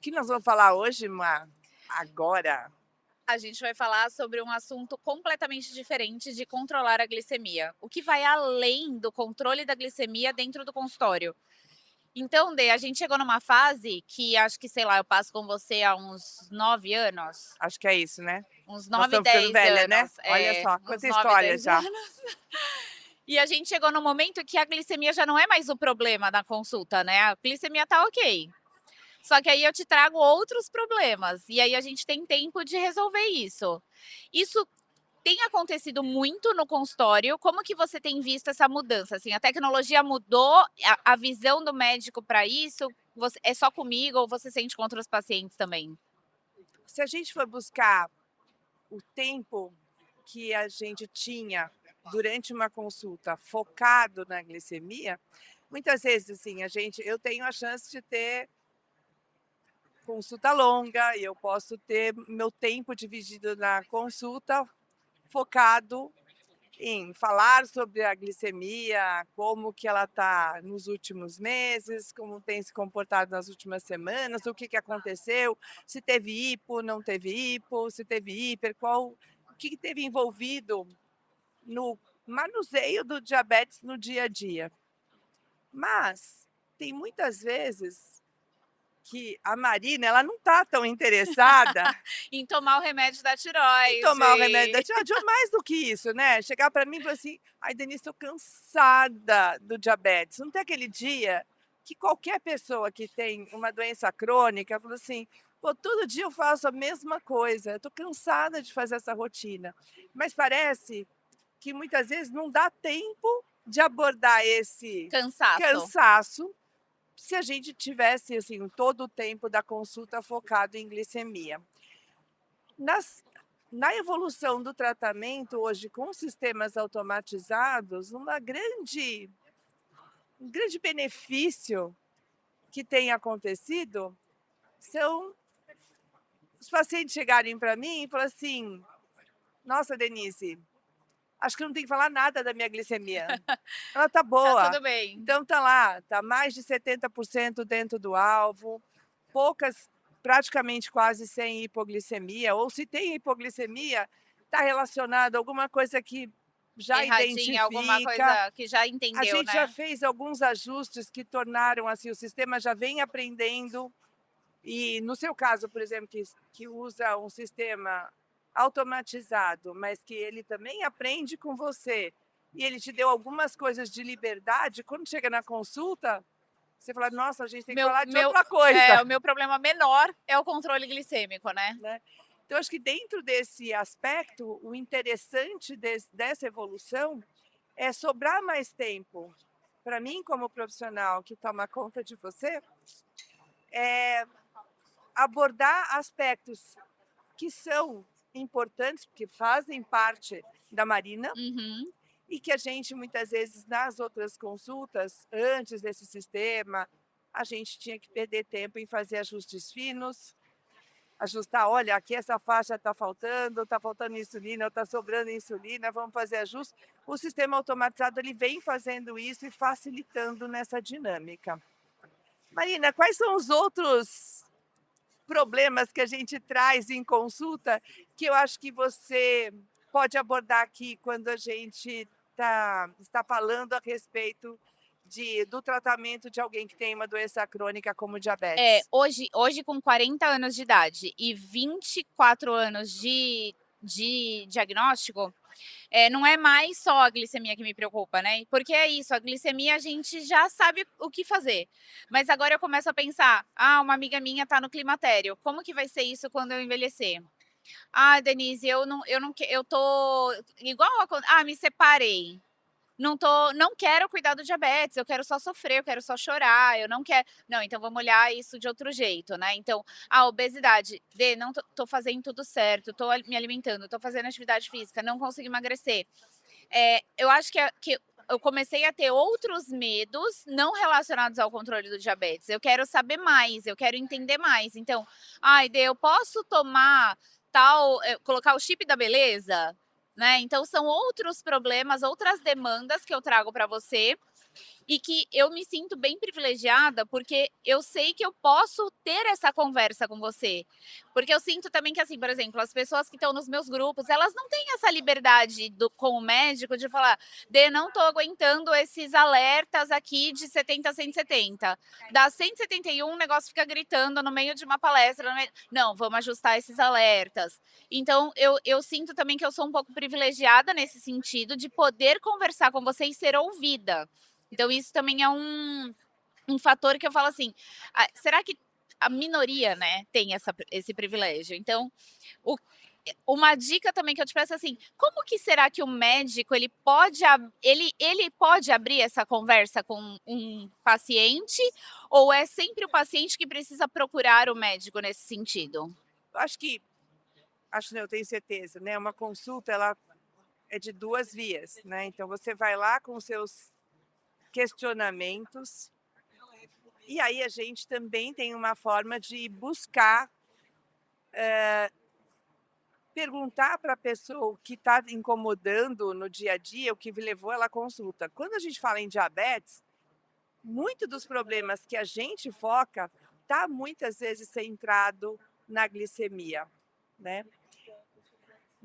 Que nós vamos falar hoje, Má? Agora? A gente vai falar sobre um assunto completamente diferente de controlar a glicemia, o que vai além do controle da glicemia dentro do consultório. Então, Dê, a gente chegou numa fase que acho que, sei lá, eu passo com você há uns 9 anos, Acho que é isso, né? uns Nós 9, estamos ficando 10 velha, né? anos, Olha só, uns quanta 9, história 10 já. anos. E a gente chegou num momento que a glicemia já não é mais o problema da consulta, né? A glicemia tá ok. Só que aí eu te trago outros problemas, e aí a gente tem tempo de resolver isso. Isso tem acontecido muito no consultório, como que você tem visto essa mudança, assim, a tecnologia mudou a visão do médico para isso? Você é só comigo ou você sente com outros pacientes também? Se a gente for buscar o tempo que a gente tinha durante uma consulta focado na glicemia, muitas vezes, assim, eu tenho a chance de ter consulta longa e eu posso ter meu tempo dividido na consulta focado em falar sobre a glicemia, como que ela está nos últimos meses, como tem se comportado nas últimas semanas, o que que aconteceu, se teve hipo, não teve hipo, se teve hiper, o que que teve envolvido no manuseio do diabetes no dia a dia. Mas tem muitas vezes que a Marina, ela não está tão interessada Em tomar o remédio da em tomar o remédio da tireoide. tireoide ou mais do que isso, né, chegar para mim e falar assim: "Ai, Denise, estou cansada do diabetes". Não tem aquele dia que qualquer pessoa que tem uma doença crônica fala assim: "Pô, todo dia eu faço a mesma coisa, eu estou cansada de fazer essa rotina". Mas parece que muitas vezes não dá tempo de abordar esse Cansaço. cansaço, se a gente tivesse, assim, todo o tempo da consulta focado em glicemia. Nas Na evolução do tratamento hoje com sistemas automatizados, um grande benefício que tem acontecido são os pacientes chegarem para mim e falar assim: "Nossa, Denise, acho que não tem que falar nada da minha glicemia, ela tá Tá boa". tudo bem. Então tá lá, tá mais de 70% dentro do alvo, poucas, praticamente quase sem hipoglicemia, ou se tem hipoglicemia, está relacionado a alguma coisa que já Erradinha, alguma identifica. coisa que já A entendeu, gente já né? fez alguns ajustes que tornaram, assim, o sistema já vem aprendendo e no seu caso, por exemplo, que usa um sistema automatizado, mas que ele também aprende com você, e ele te deu algumas coisas de liberdade, quando chega na consulta, você fala: "Nossa, a gente tem que Meu falar de meu outra coisa", o meu problema menor é o controle glicêmico, né? né. Então acho que dentro desse aspecto, o interessante dessa evolução é sobrar mais tempo para mim como profissional que toma conta de você, eh, abordar aspectos que são importantes, porque fazem parte da Marina, Uhum. e que a gente muitas vezes nas outras consultas, antes desse sistema, a gente tinha que perder tempo em fazer ajustes finos, ajustar: "Olha, aqui essa faixa está faltando insulina ou está sobrando insulina, vamos fazer ajuste". O sistema automatizado ele vem fazendo isso e facilitando nessa dinâmica. Marina, quais são os outros problemas que a gente traz em consulta, que eu acho que você pode abordar aqui quando a gente está falando a respeito do tratamento de alguém que tem uma doença crônica como É, diabetes. hoje com 40 anos de idade e 24 anos de diagnóstico, não é mais só a glicemia que me preocupa, né, porque é isso, a glicemia a gente já sabe o que fazer, mas agora eu começo a pensar: "Ah, uma amiga minha tá no climatério, como que vai ser isso quando eu envelhecer? Ah, Denise, eu não que eu tô igual me separei, não quero cuidar do diabetes, eu quero só sofrer, eu quero só chorar, eu não quero não, então vamos olhar isso de outro jeito, né, então, a obesidade, não tô fazendo tudo certo, tô me alimentando, tô fazendo atividade física, não consigo emagrecer". Eu acho que eu comecei a ter outros medos não relacionados ao controle do diabetes, eu quero saber mais, eu quero entender mais, então: "Ai, eu posso tomar colocar o chip da beleza?", né, então são outros problemas, outras demandas que eu trago para você, e que eu me sinto bem privilegiada, porque eu sei que eu posso ter essa conversa com você. Porque eu sinto também que, assim, por exemplo, as pessoas que estão nos meus grupos, elas não têm essa liberdade com o médico de falar: "Dê, não tô aguentando esses alertas aqui de 70 a 170. Dá 171, o negócio fica gritando no meio de uma palestra, no meio... Não, vamos ajustar esses alertas". Então eu sinto também que eu sou um pouco privilegiada nesse sentido de poder conversar com você e ser ouvida. Então isso também é um fator que eu falo assim: "Ah, será que a minoria, né, tem esse privilégio?". Então, o uma dica também que eu te peço é assim: como que será que o médico ele pode abrir essa conversa com um paciente, ou é sempre o paciente que precisa procurar o médico nesse sentido? Eu acho não, eu tenho certeza, né, uma consulta ela é de 2 vias, né, então você vai lá com os seus questionamentos, e aí a gente também tem uma forma de buscar, perguntar para a pessoa o que está incomodando no dia a dia, o que levou ela à consulta. Quando a gente fala em diabetes, muito dos problemas que a gente foca está muitas vezes centrado na glicemia, né.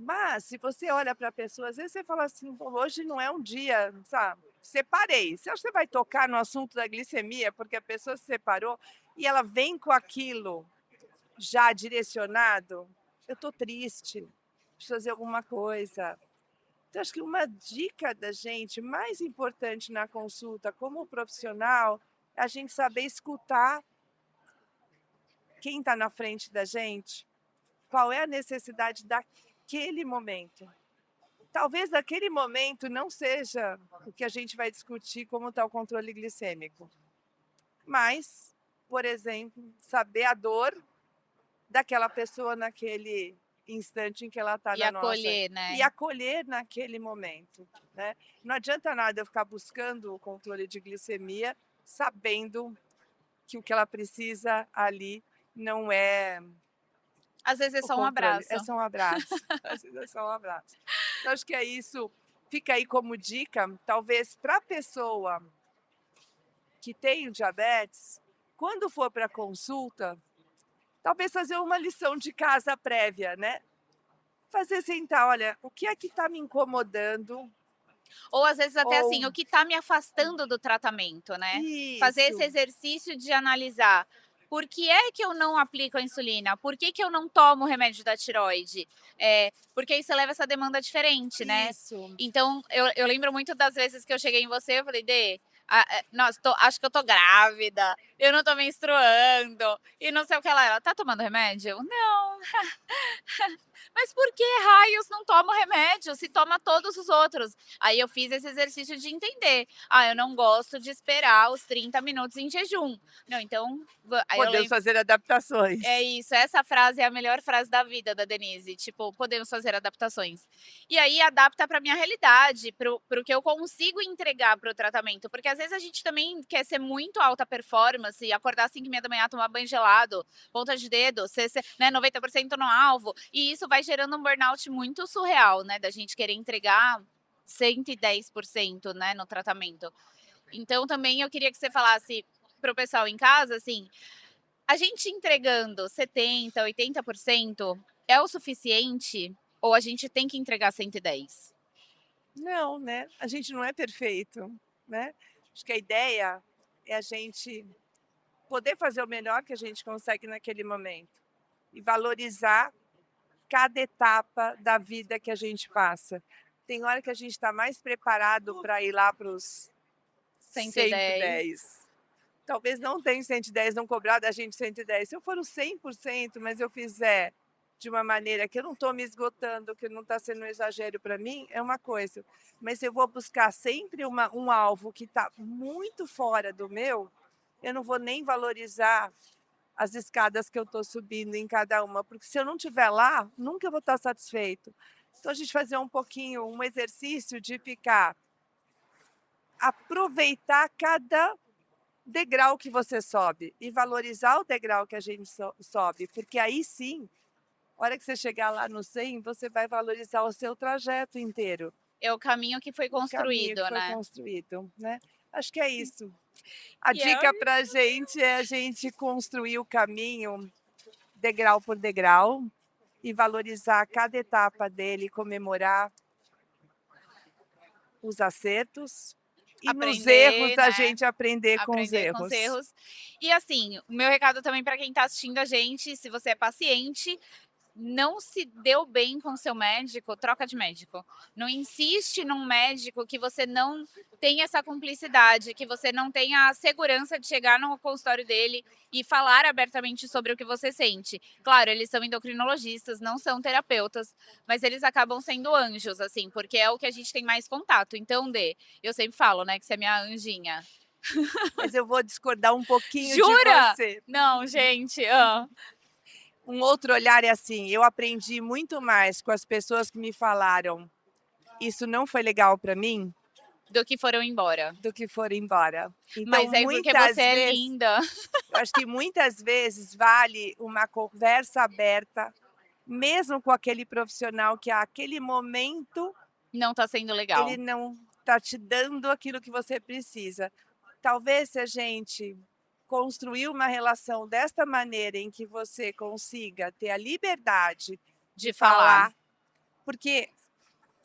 Mas se você olha para a pessoa, às vezes você fala assim: "Pô, hoje não é um dia, sabe, separei". Você acha que você vai tocar no assunto da glicemia, porque a pessoa se separou e ela vem com aquilo já direcionado? "Eu estou triste, preciso fazer alguma coisa". Então acho que uma dica da gente mais importante na consulta como profissional, é a gente saber escutar quem está na frente da gente, qual é a necessidade daquele momento. Talvez naquele momento não seja o que a gente vai discutir como está o controle glicêmico, mas, por exemplo, saber a dor daquela pessoa naquele instante em que ela está E na nossa acolher, e né? acolher naquele momento, né. Não adianta nada eu ficar buscando o controle de glicemia, sabendo que o que ela precisa ali não é Às vezes é o só um controle, abraço. é só um abraço, às vezes é só um abraço. Então acho que é isso, fica aí como dica, talvez para a pessoa que tem o diabetes, quando for para consulta, talvez fazer uma lição de casa prévia, né. Fazer sentar: "Olha, o que é que está me incomodando?" Ou às vezes até Ou assim, o que está me afastando do tratamento, né. Fazer esse isso, exercício de analisar: por que é que eu não aplico a insulina? Por que que eu não tomo o remédio da tireoide? Porque aí você leva essa demanda diferente, né. isso. Então eu lembro muito das vezes que eu cheguei em você, eu falei: "Dê, nossa, acho que eu tô grávida, eu não tô menstruando e não sei o que lá". Ela: "Tá tomando remédio?". Eu: "Não". Mas por que raios não toma o remédio, se toma todos os outros? Aí eu fiz esse exercício de entender. Ah, eu não gosto de esperar os 30 minutos em jejum. Não, então, aí eu Podemos lembro. fazer É adaptações. isso, essa frase é a melhor frase da vida da Denise, tipo, podemos fazer adaptações. E aí adapta para minha realidade, para o que eu consigo entregar para o tratamento, porque às vezes a gente também quer ser muito alta performance, acordar às 5h30 tomar banho gelado, ponta de dedo, ser, né, 90% no alvo, e isso vai gerando um burnout muito surreal, né, da gente querer entregar 110%, né, no tratamento. Então também eu queria que você falasse para o pessoal em casa, assim, a gente entregando 70, 80% é o suficiente ou a gente tem que entregar 110? Não, né, a gente não é perfeito, né. Acho que a ideia é a gente poder fazer o melhor que a gente consegue naquele momento e valorizar cada etapa da vida que a gente passa. Tem hora que a gente está mais preparado para ir lá para os 110. 110. Talvez não tenha 110, não cobrar da gente 110. Se eu for o 100%, mas eu fizer de uma maneira que eu não estou me esgotando, que não está sendo um exagero para mim, é uma coisa. Mas se eu vou buscar sempre um alvo que está muito fora do meu, eu não vou nem valorizar as escadas que eu estou subindo em cada uma, porque se eu não estiver lá, nunca vou estar satisfeito. Então a gente fazer um pouquinho, um exercício de ficar, aproveitar cada degrau que você sobe e valorizar o degrau que a gente sobe, porque aí sim, a hora que você chegar lá no 100, você vai valorizar o seu trajeto inteiro, É o caminho que foi o caminho que construído, foi né. construído, né. Acho que é isso. A E é dica pra gente é a gente construir o caminho degrau por degrau e valorizar cada etapa dele, comemorar os acertos e nos erros aprender, a né, gente aprender com os aprender com os erros. erros. E assim, o meu recado também para quem está assistindo a gente, se você é paciente, não se deu bem com seu médico, troca de médico. Não insiste num médico que você não tem essa cumplicidade, que você não tenha a segurança de chegar no consultório dele e falar abertamente sobre o que você sente. Claro, eles são endocrinologistas, não são terapeutas, mas eles acabam sendo anjos, assim, porque é o que a gente tem mais contato. Então, eu sempre falo, né, que você é minha anjinha. Mas eu vou discordar um pouquinho de Jura? você. Não, gente. Um outro olhar é assim, eu aprendi muito mais com as pessoas que me falaram: "Isso não foi legal para mim", Do que foram embora. do que foram embora. Então Mas é porque você muitas é vezes linda. eu acho que muitas vezes vale uma conversa aberta, mesmo com aquele profissional que aquele momento Não tá sendo ele legal. não está te dando aquilo que você precisa. Talvez se a gente construir uma relação desta maneira em que você consiga ter a liberdade de De falar. falar, porque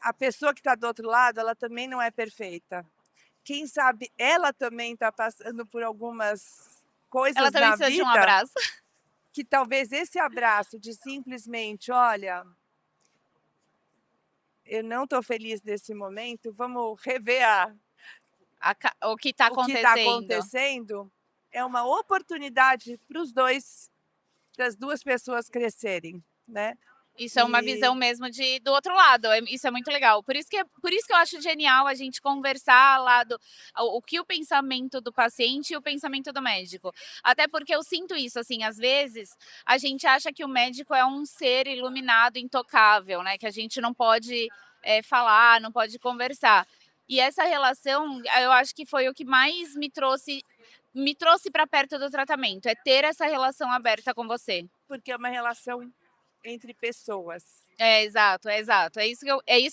a pessoa que está do outro lado, ela também não é perfeita. Quem sabe ela também está passando por algumas Ela coisas também na precisa de um vida, abraço. que talvez esse abraço de simplesmente: "Olha, eu não estou feliz nesse momento, vamos rever O que tá o que está acontecendo. acontecendo", é uma oportunidade para os 2, para as 2 pessoas crescerem, né. Isso é uma E visão mesmo do outro lado, isso é muito legal. Por isso que eu acho genial a gente conversar lá o que o pensamento do paciente e o pensamento do médico. Até porque eu sinto isso, assim, às vezes a gente acha que o médico é um ser iluminado, intocável, né, que a gente não pode, falar, não pode conversar. E essa relação, eu acho que foi o que mais me trouxe para perto do tratamento, é ter essa relação aberta com você. porque é uma relação entre pessoas, É, exato, é exato. É isso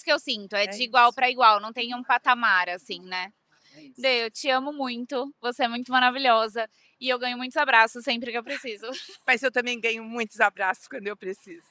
que eu sinto, é é de igual isso. para igual, não tem um patamar, assim, né. É isso. Dê, eu te amo muito, você é muito maravilhosa, e eu ganho muitos abraços sempre que eu preciso. Mas eu também ganho muitos abraços quando eu preciso.